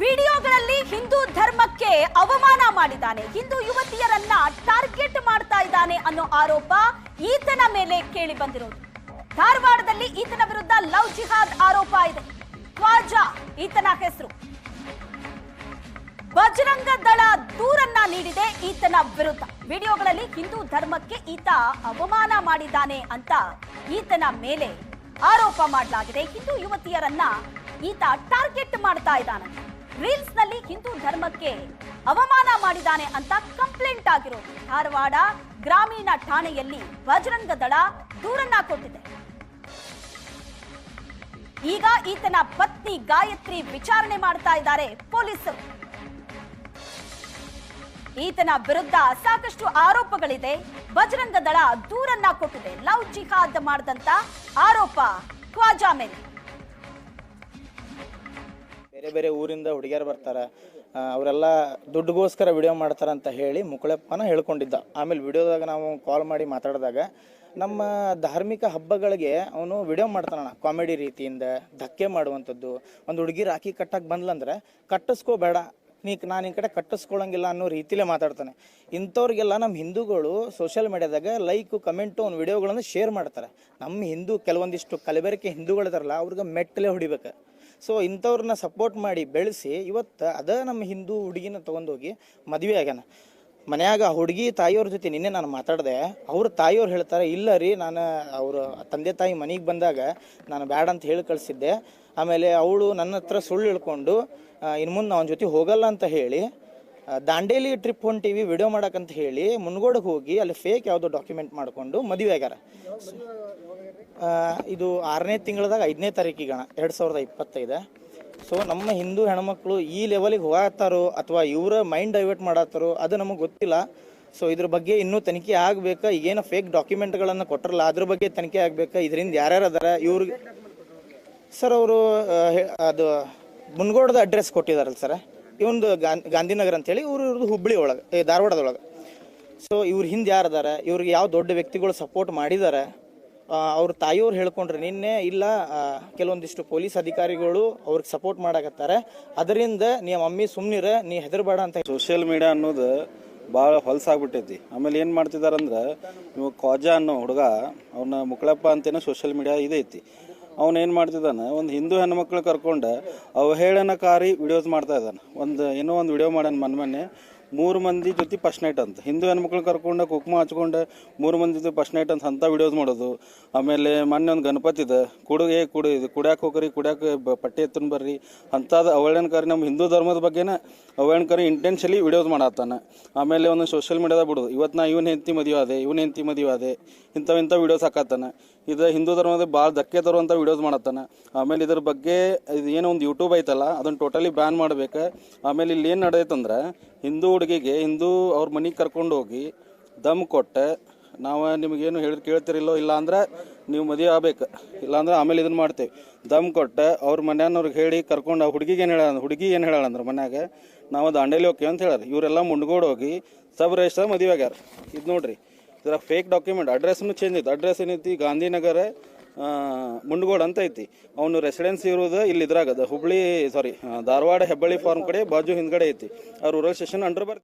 ವಿಡಿಯೋಗಳಲ್ಲಿ ಹಿಂದೂ ಧರ್ಮಕ್ಕೆ ಅವಮಾನ ಮಾಡಿದ್ದಾನೆ, ಹಿಂದೂ ಯುವತಿಯರನ್ನ ಟಾರ್ಗೆಟ್ ಮಾಡ್ತಾ ಇದ್ದಾನೆ ಅನ್ನೋ ಆರೋಪ ಈತನ ಮೇಲೆ ಕೇಳಿ ಬಂದಿರೋದು. ಧಾರವಾಡದಲ್ಲಿ ಈತನ ವಿರುದ್ಧ ಲವ್ ಜಿಹಾದ್ ಆರೋಪ ಇದೆ. ಖ್ವಾಜಾ ಈತನ ಹೆಸರು. ಬಜರಂಗ ದಳ ದೂರನ್ನ ನೀಡಿದೆ ಈತನ ವಿರುದ್ಧ. ವಿಡಿಯೋಗಳಲ್ಲಿ ಹಿಂದೂ ಧರ್ಮಕ್ಕೆ ಈತ ಅವಮಾನ ಮಾಡಿದ್ದಾನೆ ಅಂತ ಈತನ ಮೇಲೆ ಆರೋಪ ಮಾಡಲಾಗಿದೆ. ಹಿಂದೂ ಯುವತಿಯರನ್ನ ಈತ ಟಾರ್ಗೆಟ್ ಮಾಡ್ತಾ ಇದ್ದಾನೆ. ರೀಲ್ಸ್ ನಲ್ಲಿ ಹಿಂದೂ ಧರ್ಮಕ್ಕೆ ಅವಮಾನ ಮಾಡಿದ್ದಾನೆ ಅಂತ ಕಂಪ್ಲೇಂಟ್ ಆಗಿರೋದು. ಧಾರವಾಡ ಗ್ರಾಮೀಣ ಠಾಣೆಯಲ್ಲಿ ಬಜರಂಗ ದಳ ದೂರನ್ನ ಕೊಟ್ಟಿದೆ. ಈಗ ಈತನ ಪತ್ನಿ ಗಾಯತ್ರಿ ವಿಚಾರಣೆ ಮಾಡ್ತಾ ಇದ್ದಾರೆ ಪೊಲೀಸರು. ಈತನ ವಿರುದ್ಧ ಸಾಕಷ್ಟು ಆರೋಪಗಳಿದೆ. ಬಜರಂಗ ದಳ ದೂರನ್ನ ಕೊಟ್ಟಿದೆ. ಲವ್ ಜಿಹಾದ್ ಮಾಡಿದಂತ ಆರೋಪ ಖ್ವಾಜಾ ಮೇಲೆ. ಬೇರೆ ಬೇರೆ ಊರಿಂದ ಹುಡುಗಿಯರು ಬರ್ತಾರೆ, ಅವರೆಲ್ಲ ದುಡ್ಡುಗೋಸ್ಕರ ವಿಡಿಯೋ ಮಾಡ್ತಾರೆ ಅಂತ ಹೇಳಿ ಮುಕ್ಕಳಪ್ಪನ ಹೇಳ್ಕೊಂಡಿದ್ದ. ಆಮೇಲೆ ವಿಡಿಯೋದಾಗ ನಾವು ಕಾಲ್ ಮಾಡಿ ಮಾತಾಡಿದಾಗ ನಮ್ಮ ಧಾರ್ಮಿಕ ಹಬ್ಬಗಳಿಗೆ ಅವನು ವಿಡಿಯೋ ಮಾಡ್ತಾನಣ್ಣ, ಕಾಮಿಡಿ ರೀತಿಯಿಂದ ಧಕ್ಕೆ ಮಾಡುವಂಥದ್ದು. ಒಂದು ಹುಡುಗಿ ರಾಖಿ ಕಟ್ಟಕ್ಕೆ ಬಂದ್ಲಂದ್ರೆ ಕಟ್ಟಿಸ್ಕೋಬೇಡ, ನಾನು ಈ ಕಡೆ ಕಟ್ಟಿಸ್ಕೊಳ್ಳಂಗಿಲ್ಲ ಅನ್ನೋ ರೀತಿಲೇ ಮಾತಾಡ್ತಾನೆ. ಇಂಥವ್ರಿಗೆಲ್ಲ ನಮ್ಮ ಹಿಂದೂಗಳು ಸೋಷಿಯಲ್ ಮೀಡಿಯಾದಾಗ ಲೈಕ್ ಕಮೆಂಟು ಅವ್ನ ವಿಡಿಯೋಗಳನ್ನು ಶೇರ್ ಮಾಡ್ತಾರೆ. ನಮ್ಮ ಹಿಂದೂ ಕೆಲವೊಂದಿಷ್ಟು ಕಲಬೆರಕೆ ಹಿಂದೂಗಳಿದಾರಲ್ಲ ಅವ್ರಿಗೆ ಮೆಟ್ಟಲೆ ಹೊಡಿಬೇಕು. ಸೊ ಇಂಥವ್ರನ್ನ ಸಪೋರ್ಟ್ ಮಾಡಿ ಬೆಳೆಸಿ ಇವತ್ತು ಅದ ನಮ್ಮ ಹಿಂದೂ ಹುಡುಗಿನ ತೊಗೊಂಡೋಗಿ ಮದುವೆ ಆಗ್ಯಾನ. ಮನ್ಯಾಗ ಹುಡುಗಿ ತಾಯಿಯವ್ರ ಜೊತೆ ನಿನ್ನೆ ನಾನು ಮಾತಾಡಿದೆ. ಅವ್ರ ತಾಯಿಯವ್ರು ಹೇಳ್ತಾರೆ, ಇಲ್ಲ ರೀ, ನಾನು ಅವ್ರ ತಂದೆ ತಾಯಿ ಮನೆಗೆ ಬಂದಾಗ ನಾನು ಬ್ಯಾಡ ಅಂತ ಹೇಳಿ ಕಳಿಸಿದ್ದೆ. ಆಮೇಲೆ ಅವಳು ನನ್ನ ಹತ್ರ ಸುಳ್ಳು ಹೇಳ್ಕೊಂಡು ಇನ್ನು ಮುಂದೆ ಅವನ ಜೊತೆ ಹೋಗಲ್ಲ ಅಂತ ಹೇಳಿ ದಾಂಡೇಲಿ ಟ್ರಿಪ್ ಹೊಂಟಿವಿ ವಿಡಿಯೋ ಮಾಡಕ್ಕಂತ ಹೇಳಿ ಮುನ್ಗೋಡಕ್ಕೆ ಹೋಗಿ ಅಲ್ಲಿ ಫೇಕ್ ಯಾವುದೋ ಡಾಕ್ಯುಮೆಂಟ್ ಮಾಡಿಕೊಂಡು ಮದುವೆ ಆಗ್ಯಾರ. ಇದು 6ನೇ ತಿಂಗಳದಾಗ 5ನೇ ತಾರೀಕಿಗಣ 2025. ಸೊ ನಮ್ಮ ಹಿಂದೂ ಹೆಣ್ಮಕ್ಳು ಈ ಲೆವೆಲಿಗೆ ಹೋಗತ್ತಾರೋ ಅಥವಾ ಇವರ ಮೈಂಡ್ ಡೈವರ್ಟ್ ಮಾಡತ್ತಾರೋ ಅದು ನಮಗೆ ಗೊತ್ತಿಲ್ಲ. ಸೊ ಇದ್ರ ಬಗ್ಗೆ ಇನ್ನೂ ತನಿಖೆ ಆಗ್ಬೇಕಾ. ಈಗೇನು ಫೇಕ್ ಡಾಕ್ಯುಮೆಂಟ್ಗಳನ್ನು ಕೊಟ್ಟರಲ್ಲ ಅದ್ರ ಬಗ್ಗೆ ತನಿಖೆ ಆಗ್ಬೇಕಾ. ಇದರಿಂದ ಯಾರ್ಯಾರು ಅದಾರ ಇವ್ರಿಗೆ ಸರ್ ಅವರು ಅದು ಮುನ್ಗೋಡದ ಅಡ್ರೆಸ್ ಕೊಟ್ಟಿದಾರಲ್ಲ ಸರ್, ಇವೊಂದು ಗಾಂಧಿನಗರ ಅಂತೇಳಿ ಇವ್ರದ್ದು ಹುಬ್ಬಳ್ಳಿ ಒಳಗೆ ಧಾರವಾಡದೊಳಗೆ. ಸೊ ಇವ್ರ ಹಿಂದೆ ಯಾರು ಅದಾರ, ಇವ್ರಿಗೆ ಯಾವ ದೊಡ್ಡ ವ್ಯಕ್ತಿಗಳು ಸಪೋರ್ಟ್ ಮಾಡಿದ್ದಾರೆ, ಅವ್ರ ತಾಯಿಯವ್ರು ಹೇಳ್ಕೊಂಡ್ರೆ ನಿನ್ನೆ ಇಲ್ಲ ಕೆಲವೊಂದಿಷ್ಟು ಪೊಲೀಸ್ ಅಧಿಕಾರಿಗಳು ಅವ್ರಿಗೆ ಸಪೋರ್ಟ್ ಮಾಡಕತ್ತಾರೆ, ಅದರಿಂದ ನೀ ಮಮ್ಮಿ ಸುಮ್ನಿರ, ನೀ ಹೆದರ್ಬೇಡ ಅಂತ. ಸೋಷಿಯಲ್ ಮೀಡಿಯಾ ಅನ್ನೋದು ಭಾಳ ಹೊಲಸಾಗ್ಬಿಟ್ಟೈತಿ. ಆಮೇಲೆ ಏನು ಮಾಡ್ತಿದಾರಂದ್ರೆ ಇವಾಗ ಖ್ವಾಜಾ ಅನ್ನೋ ಹುಡುಗ, ಅವನ ಮುಕ್ಕಳಪ್ಪ ಅಂತೇನೋ ಸೋಷಿಯಲ್ ಮೀಡಿಯಾ ಇದೈತಿ. ಅವನೇನು ಮಾಡ್ತಿದ್ದಾನೆ, ಒಂದು ಹಿಂದೂ ಹೆಣ್ಮಕ್ಳು ಕರ್ಕೊಂಡು ಅವಹೇಳನಕಾರಿ ವಿಡಿಯೋಸ್ ಮಾಡ್ತಾ ಇದ್ದಾನೆ. ಏನೋ ಒಂದು ವಿಡಿಯೋ ಮಾಡ್ಯಾನ ಮೊನ್ನೆ 3 ಮಂದಿ ಜೊತೆ ಫಸ್ಟ್ ನೈಟ್ ಅಂತ, ಹಿಂದೂ ಹೆಣ್ಮಕ್ಳು ಕರ್ಕೊಂಡು ಕುಕ್ಮ ಹಚ್ಕೊಂಡು 3 ಮಂದಿ ಜೊತೆ ಫಸ್ಟ್ ನೈಟ್ ಅಂತ ವಿಡಿಯೋಸ್ ಮಾಡೋದು. ಆಮೇಲೆ ಮೊನ್ನೆ ಒಂದು ಗಣಪತಿ ಇದೆ, ಕುಡ್ಯಾಕೆ ಹೋಗ್ರಿ, ಕುಡ್ಯಾಕೆ ಪಟ್ಟಿ ಎತ್ತನ್ ಬರ್ರಿ ಅಂಥದ್ದು ಅವಹೇಳನಕಾರಿ ನಮ್ಮ ಹಿಂದೂ ಧರ್ಮದ ಬಗ್ಗೆನೇ ಅವಹೇಳನಕಾರಿ ಇಂಟೆನ್ಷಲಿ ವಿಡಿಯೋಸ್ ಮಾಡತ್ತಾನೆ. ಆಮೇಲೆ ಒಂದು ಸೋಷಿಯಲ್ ಮೀಡಿಯಾದಾಗ ಬಿಡೋದು, ಇವತ್ತು ನಾ ಇವನ ಹೆಂಡತಿ ಮದುವೆ ಆದೆ ಇಂಥ ವಿಡಿಯೋಸ್ ಹಾಕತ್ತಾನೆ. ಇದು ಹಿಂದೂ ಧರ್ಮದ ಭಾಳ ಧಕ್ಕೆ ತರುವಂಥ ವಿಡಿಯೋಸ್ ಮಾಡತ್ತಾನೆ. ಆಮೇಲೆ ಇದ್ರ ಬಗ್ಗೆ ಇದು ಏನೋ ಒಂದು ಯೂಟ್ಯೂಬ್ ಐತಲ್ಲ ಅದನ್ನು ಟೋಟಲಿ ಬ್ಯಾನ್ ಮಾಡ್ಬೇಕು. ಆಮೇಲೆ ಇಲ್ಲಿ ಏನು ನಡೆದೈತಂದ್ರೆ ಹಿಂದೂ ಹುಡುಗಿಗೆ ಅವ್ರ ಮನೆಗೆ ಕರ್ಕೊಂಡು ಹೋಗಿ ದಮ್ ಕೊಟ್ಟೆ, ನಾವು ನಿಮಗೇನು ಕೇಳ್ತಿರಿಲ್ಲೋ, ಇಲ್ಲ ಅಂದ್ರೆ ನೀವು ಮದುವೆ ಆಗ್ಬೇಕು, ಇಲ್ಲಾಂದ್ರೆ ಆಮೇಲೆ ಇದನ್ನು ಮಾಡ್ತೇವೆ. ದಮ್ ಕೊಟ್ಟೆ ಅವ್ರ ಮನೆಯವ್ರಿಗೆ ಹೇಳಿ ಕರ್ಕೊಂಡು ಹುಡುಗಿ ಏನು ಹೇಳಂದ್ರೆ ಮನ್ಯಾಗ ನಾವು ದಾಂಡೇಲಿ ಹೋಗ್ತೀವಿ ಅಂತ ಹೇಳ್ಯಾರ. ಇವರೆಲ್ಲ ಮುಂಡ್ಗೋಡ್ ಹೋಗಿ ಸಬ್ ರಿಜಿಸ್ಟರ್ ಮದುವೆ ಆಗ್ಯಾರ. ಇದು ನೋಡ್ರಿ, ಇದರ ಫೇಕ್ ಡಾಕ್ಯುಮೆಂಟ್. ಅಡ್ರೆಸ್ನು ಚೇಂಜ್ ಐತಿ. ಅಡ್ರೆಸ್ ಏನೈತಿ, ಗಾಂಧಿನಗರ ಮುಂಡ್ಗೋಡ್ ಅಂತ ಐತಿ. ಅವನು ರೆಸಿಡೆನ್ಸ್ ಇರೋದು ಇಲ್ಲಿ ಇದ್ರಾಗದ ಧಾರವಾಡ ಹೆಬ್ಬಳ್ಳಿ ಫಾರ್ಮ್ ಕಡೆ ಬಾಜು ಹಿಂದ್ಗಡೆ ಐತಿ. ಅವ್ರ ರೂರಲ್ ಸ್ಟೇಷನ್ ಅಂಡರ್ ಬರ್ತಿ.